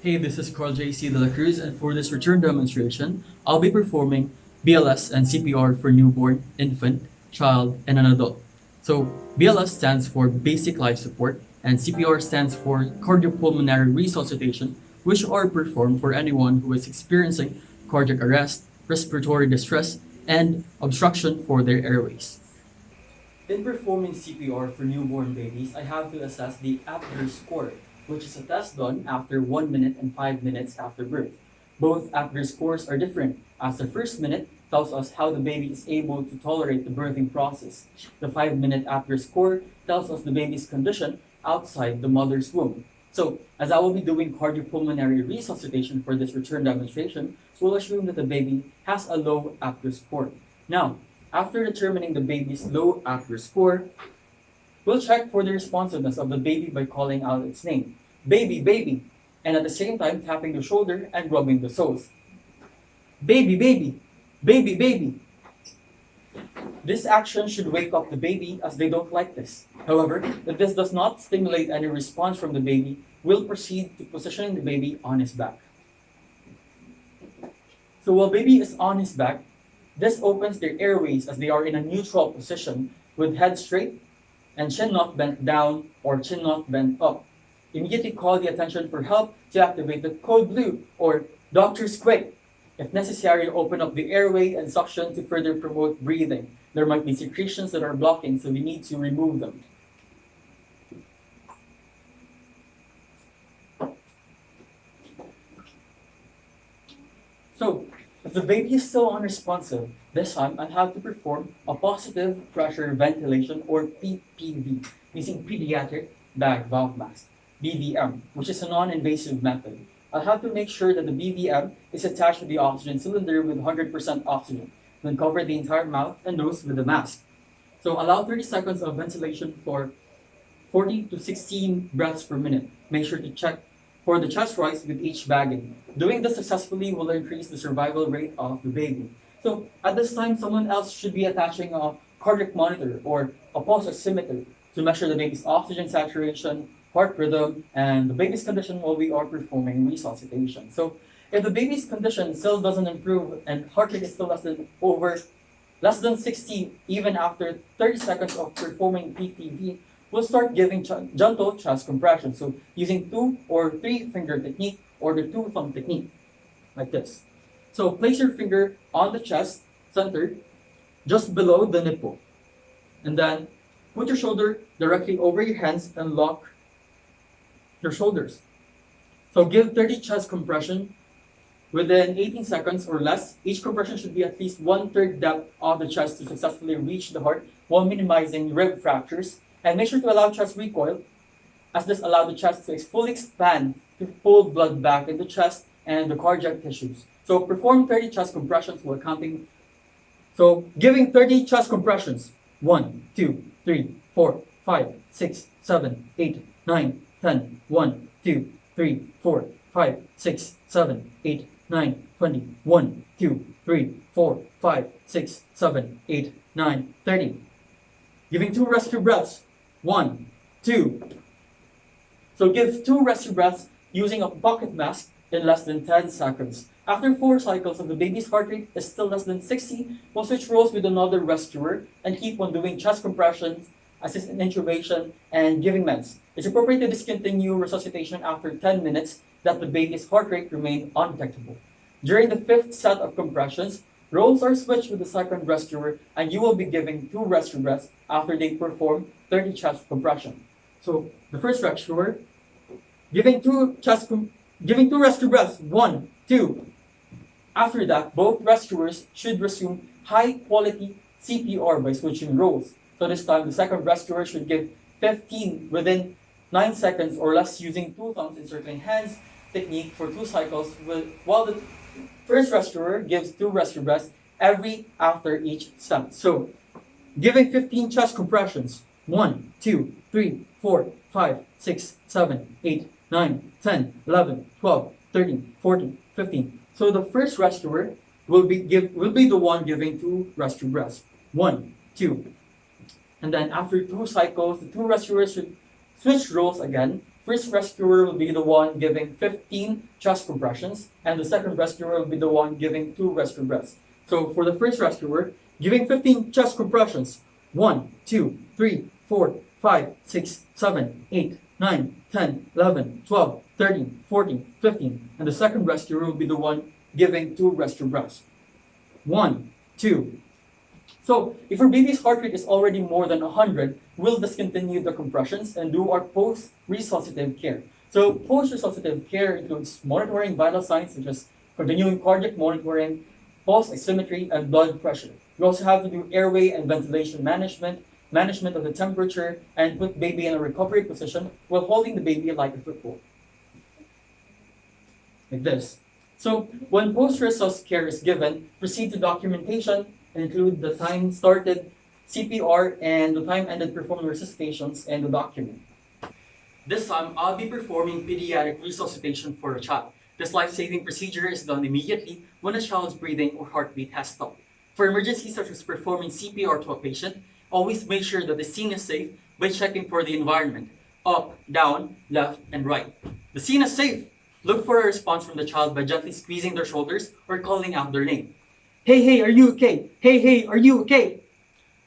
Hey, this is Jay Dela Cruz, and for this return demonstration, I'll be performing BLS and CPR for newborn, infant, child, and an adult. So, BLS stands for Basic Life Support, and CPR stands for Cardiopulmonary Resuscitation, which are performed for anyone who is experiencing cardiac arrest, respiratory distress, and obstruction for their airways. In performing CPR for newborn babies, I have to assess the ACUTE score, which is a test done after 1 minute and 5 minutes after birth. Both ACUTE scores are different, as the first minute tells us how the baby is able to tolerate the birthing process. The 5-minute ACUTE score tells us the baby's condition outside the mother's womb. So, as I will be doing cardiopulmonary resuscitation for this return demonstration, we'll assume that the baby has a low ACUTE score. Now, after determining the baby's low ACUTE score, we'll check for the responsiveness of the baby by calling out its name, baby, baby, and at the same time tapping the shoulder and rubbing the soles. Baby, baby, baby, baby. This action should wake up the baby as they don't like this. However, if this does not stimulate any response from the baby, we'll proceed to positioning the baby on his back. So while baby is on his back, this opens their airways as they are in a neutral position with head straight and chin not bent down or chin not bent up. Immediately call the attention for help to activate the code blue or doctor's quick. If necessary, open up the airway and suction to further promote breathing. There might be secretions that are blocking, so we need to remove them. So, if the baby is still unresponsive, this time I'll have to perform a positive pressure ventilation or PPV using pediatric bag valve mask, BVM, which is a non-invasive method. I'll have to make sure that the BVM is attached to the oxygen cylinder with 100% oxygen, then cover the entire mouth and nose with the mask. So allow 30 seconds of ventilation for 40 to 16 breaths per minute. Make sure to check for the chest rise with each bagging. Doing this successfully will increase the survival rate of the baby. So at this time, someone else should be attaching a cardiac monitor or a pulse oximeter to measure the baby's oxygen saturation, heart rhythm, and the baby's condition while we are performing resuscitation. So if the baby's condition still doesn't improve and heart rate is still less than 60 even after 30 seconds of performing PPV, we'll start giving gentle chest compression. So using 2 or 3 finger technique or the 2 thumb technique, like this. So place your finger on the chest, centered, just below the nipple. And then put your shoulder directly over your hands and lock your shoulders. So give 30 chest compression within 18 seconds or less. Each compression should be at least 1/3 depth of the chest to successfully reach the heart while minimizing rib fractures. And make sure to allow chest recoil, as this allows the chest to fully expand to pull blood back in the chest and the cardiac tissues. So perform 30 chest compressions while counting. So giving 30 chest compressions. 1, 2, 3, 4, 5, 6, 7, 8, 9, 10. 1, 2, 3, 4, 5, 6, 7, 8, 9, 20. 1, 2, 3, 4, 5, 6, 7, 8, 9, 30. Giving 2 rescue breaths. 1, 2. So give 2 rescue breaths using a pocket mask in less than 10 seconds. After 4 cycles, if the baby's heart rate is still less than 60, we'll switch roles with another rescuer and keep on doing chest compressions, assist in intubation, and giving meds. It's appropriate to discontinue resuscitation after 10 minutes that the baby's heart rate remained undetectable. During the 5th set of compressions, roles are switched with the second rescuer, and you will be giving 2 rescue breaths after they perform 30 chest compression. So the first rescuer, giving 2 rescue breaths. 1, 2. After that, both rescuers should resume high-quality CPR by switching roles. So this time, the second rescuer should give 15 within 9 seconds or less using 2 thumbs encircling hands technique for 2 cycles, while the first rescuer gives 2 rescue breaths after each set. So, giving 15 chest compressions. 1, 2, 3, 4, 5, 6, 7, 8, 9, 10, 11, 12, 13, 14, 15. So the first rescuer will be the one giving 2 rescue breaths. 1, 2. And then after 2 cycles, the 2 rescuers should switch roles again first rescuer will be the one giving 15 chest compressions, and the second rescuer will be the one giving 2 rescue breaths. So for the first rescuer, giving 15 chest compressions, 1, 2, 3, 4, 5, 6, 7, 8, 9, 10, 11, 12, 13, 14, 15, and the second rescuer will be the one giving 2 rescue breaths. 1, 2. So if your baby's heart rate is already more than 100, we'll discontinue the compressions and do our post-resuscitative care. So post-resuscitative care includes monitoring vital signs such as continuing cardiac monitoring, pulse oximetry, and blood pressure. We also have to do airway and ventilation management, management of the temperature, and put baby in a recovery position while holding the baby like a football. Like this. So when post-resus care is given, proceed to documentation and include the time started CPR and the time ended performing resuscitations and the document. This time, I'll be performing pediatric resuscitation for a child. This life-saving procedure is done immediately when a child's breathing or heartbeat has stopped. For emergencies such as performing CPR to a patient, always make sure that the scene is safe by checking for the environment, up, down, left, and right. The scene is safe. Look for a response from the child by gently squeezing their shoulders or calling out their name. Hey, hey, are you okay? Hey, hey, are you okay?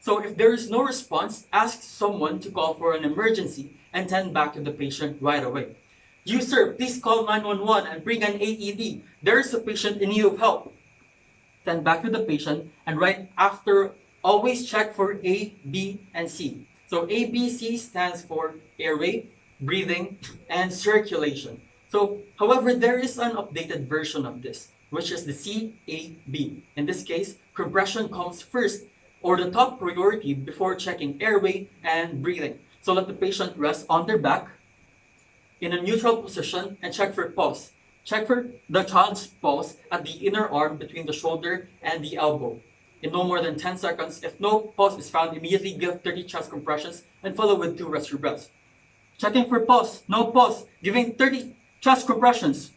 So if there is no response, ask someone to call for an emergency and tend back to the patient right away. You, sir, please call 911 and bring an AED. There is a patient in need of help. Tend back to the patient, and right after, always check for A, B, and C. So A, B, C stands for airway, breathing, and circulation. So, however, there is an updated version of this, which is the CAB. In this case, compression comes first, or the top priority before checking airway and breathing. So let the patient rest on their back in a neutral position and check for pulse. Check for the child's pulse at the inner arm between the shoulder and the elbow in no more than 10 seconds. If no pulse is found, immediately give 30 chest compressions and follow with 2 rescue breaths. Checking for pulse, no pulse, giving 30 chest compressions.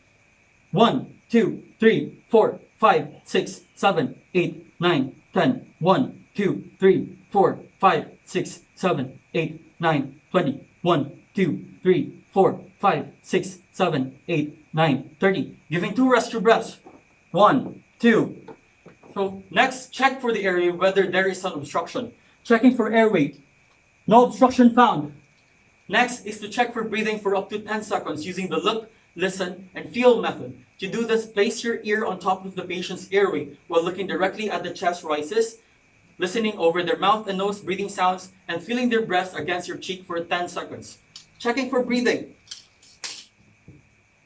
1, 2, 3, 4, 5, 6, 7, 8, 9, 10. 1, 2, 3, 4, 5, 6, 7, 8, 9, 20. 1, 2, 3, 4, 5, 6, 7, 8, 9, 30. Giving 2 rescue breaths. 1, 2. So next, check for the area whether there is an obstruction. Checking for airway. No obstruction found. Next is to check for breathing for up to 10 seconds using the look, listen, and feel method. To do this, place your ear on top of the patient's airway while looking directly at the chest rises, listening over their mouth and nose breathing sounds, and feeling their breath against your cheek for 10 seconds. Checking for breathing.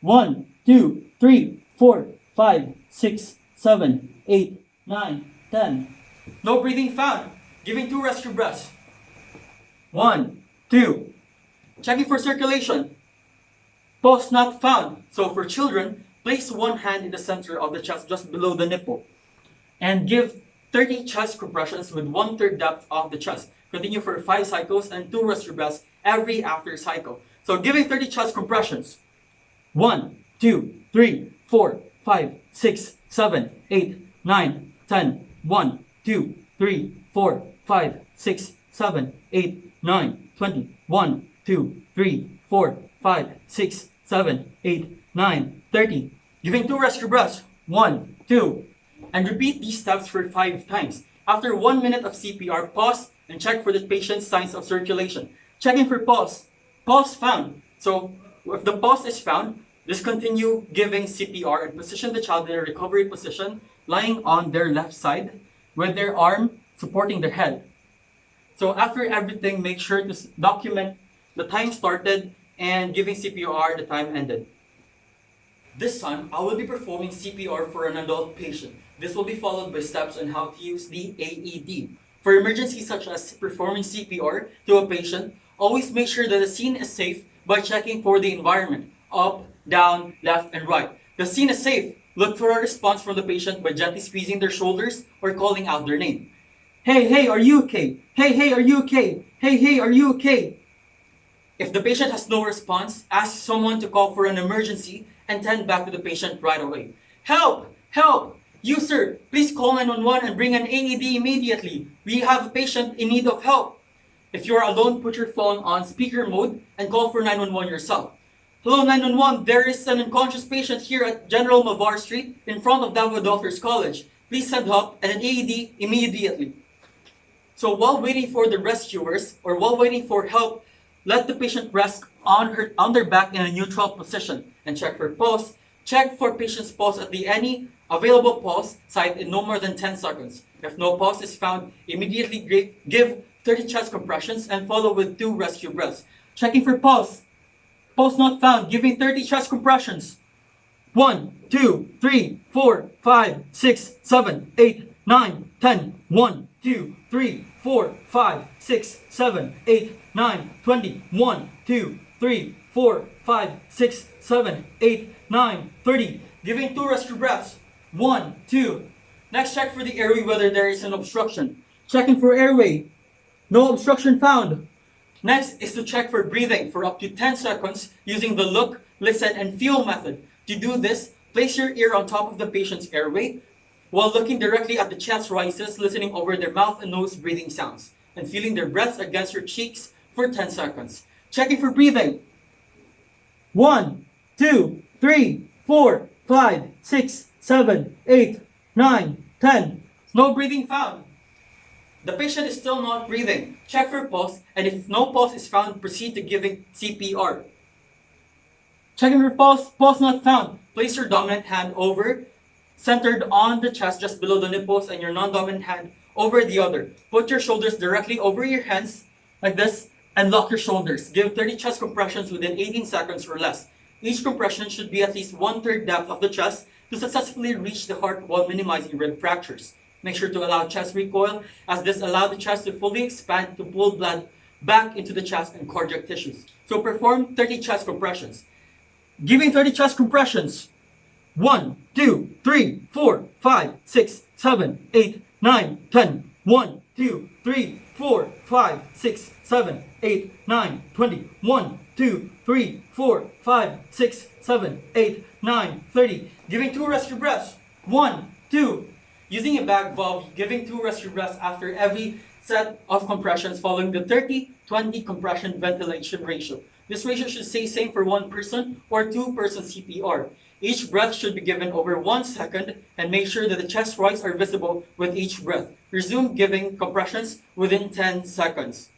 1, 2, 3, 4, 5, 6, 7, 8, 9, 10. No breathing found. Giving 2 rescue breaths. 1, 2. Checking for circulation. Pulse not found. So for children, place one hand in the center of the chest just below the nipple and give 30 chest compressions with 1/3 depth of the chest. Continue for 5 cycles and 2 rescue breaths every after cycle. So giving 30 chest compressions. 1, 2, 3, 4, 5, 6, 7, 8, 9, 10. 1, 2, 3, 4, 5, 6, 7, 8, 9, 20. 1, 2, 3, 4, 5, 6, 7, 8, 9, 30. Giving 2 rescue breaths. 1, 2. And repeat these steps for 5 times. After 1 minute of CPR, pause and check for the patient's signs of circulation. Checking for pulse. Pulse found. So if the pulse is found, discontinue giving CPR and position the child in a recovery position, lying on their left side with their arm supporting their head. So after everything, make sure to document the time started and giving CPR the time ended. This time, I will be performing CPR for an adult patient. This will be followed by steps on how to use the AED. For emergencies such as performing CPR to a patient, always make sure that the scene is safe by checking for the environment, up, down, left, and right. The scene is safe. Look for a response from the patient by gently squeezing their shoulders or calling out their name. Hey, hey, are you okay? Hey, hey, are you okay? Hey, hey, are you okay? If the patient has no response, ask someone to call for an emergency and tend back to the patient right away. Help! Help! You, sir, please call 911 and bring an AED immediately. We have a patient in need of help. If you are alone, put your phone on speaker mode and call for 911 yourself. Hello 911, there is an unconscious patient here at General Mavar Street in front of Davao Doctors College. Please send help and an AED immediately. So while waiting for the rescuers or while waiting for help, let the patient rest on their back in a neutral position and check for pulse. Check for patient's pulse at any available pulse site in no more than 10 seconds. If no pulse is found, immediately give 30 chest compressions and follow with 2 rescue breaths. Checking for pulse. Pulse not found, giving 30 chest compressions. 1, 2, 3, 4, 5, 6, 7, 8, 9, 10. 1, 2, 3, 4, 5, 6, 7, 8, 9, 20. 1, 2, 3, 4, 5, 6, 7, 8, 9, 30. Giving 2 rescue breaths. 1, 2. Next, check for the airway whether there is an obstruction. Checking for airway. No obstruction found. Next is to check for breathing for up to 10 seconds using the look, listen, and feel method. To do this, place your ear on top of the patient's airway while looking directly at the chest rises, listening over their mouth and nose breathing sounds, and feeling their breaths against your cheeks for 10 seconds. Checking for breathing. 1, 2, 3, 4, 5, 6, 7, 8, 9, 10. No breathing found. The patient is still not breathing. Check for pulse, and if no pulse is found, proceed to giving CPR. Checking for pulse, pulse not found. Place your dominant hand over, centered on the chest just below the nipples, and your non-dominant hand over the other. Put your shoulders directly over your hands, like this, and lock your shoulders. Give 30 chest compressions within 18 seconds or less. Each compression should be at least 1/3 depth of the chest to successfully reach the heart while minimizing rib fractures. Make sure to allow chest recoil, as this allows the chest to fully expand to pull blood back into the chest and cardiac tissues. So perform 30 chest compressions. Giving 30 chest compressions. 1, 2, 3, 4, 5, 6, 7, 8, 9, 10. 1, 2, 3, 4, 5, 6, 7, 8, 9, 20. 1, 2, 3, 4, 5, 6, 7, 8, 9, 30. Giving 2 rescue breaths. 1, 2. Using a bag valve, giving 2 rescue breaths after every set of compressions following the 30-20 compression ventilation ratio. This ratio should stay same for 1 person or 2 person CPR. Each breath should be given over 1 second and make sure that the chest rise are visible with each breath. Resume giving compressions within 10 seconds.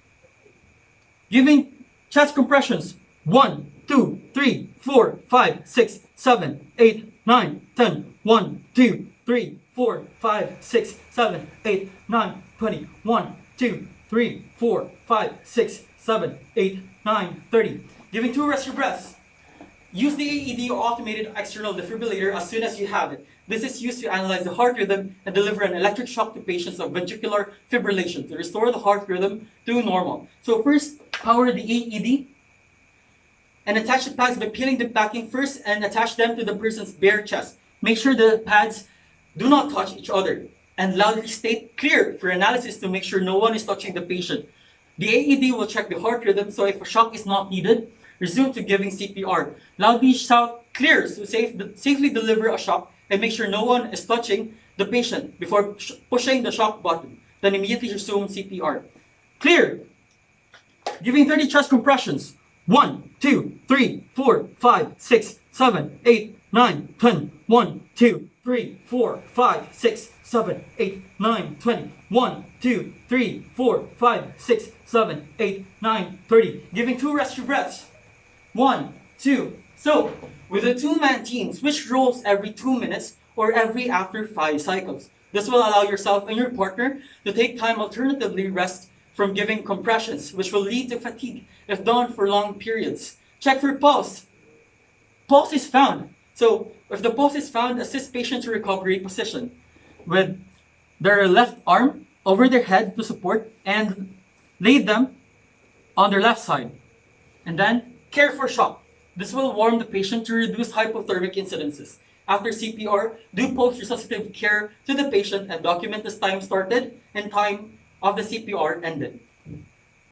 Giving chest compressions. 1, 2, 3, 4, 5, 6, 7, 8, 9, 10. 1, 2, 3, 4, 5, 6, 7, 8, 9, 20. 1, 2, 3, 4, 5, 6, 7, 8, 9, 30. Giving 2 rescue breaths. Use the AED or automated external defibrillator as soon as you have it. This is used to analyze the heart rhythm and deliver an electric shock to patients of ventricular fibrillation to restore the heart rhythm to normal. So first, power the AED and attach the pads by peeling the backing first and attach them to the person's bare chest. Make sure the pads do not touch each other and loudly state clear for analysis to make sure no one is touching the patient. The AED will check the heart rhythm, so if a shock is not needed, resume to giving CPR. Loudly shout clear to safely deliver a shock and make sure no one is touching the patient before pushing the shock button. Then immediately resume CPR. Clear! Giving 30 chest compressions. 1, 2, 3, 4, 5, 6, 7, 8, 9, 10. 1, 2, 3, 4, 5, 6, 7, 8, 9, 20. 1, 2, 3, 4, 5, 6, 7, 8, 9, 30. Giving 2 rescue breaths. 1, 2. So, with a 2-man team, switch roles every 2 minutes or every after 5 cycles. This will allow yourself and your partner to take time alternatively rest from giving compressions, which will lead to fatigue if done for long periods. Check for pulse. Pulse is found. So, if the pulse is found, assist patient to recovery position with their left arm over their head to support and lay them on their left side. And then, care for shock. This will warm the patient to reduce hypothermic incidences. After CPR, do post-resuscitative care to the patient and document the time started and time of the CPR ended.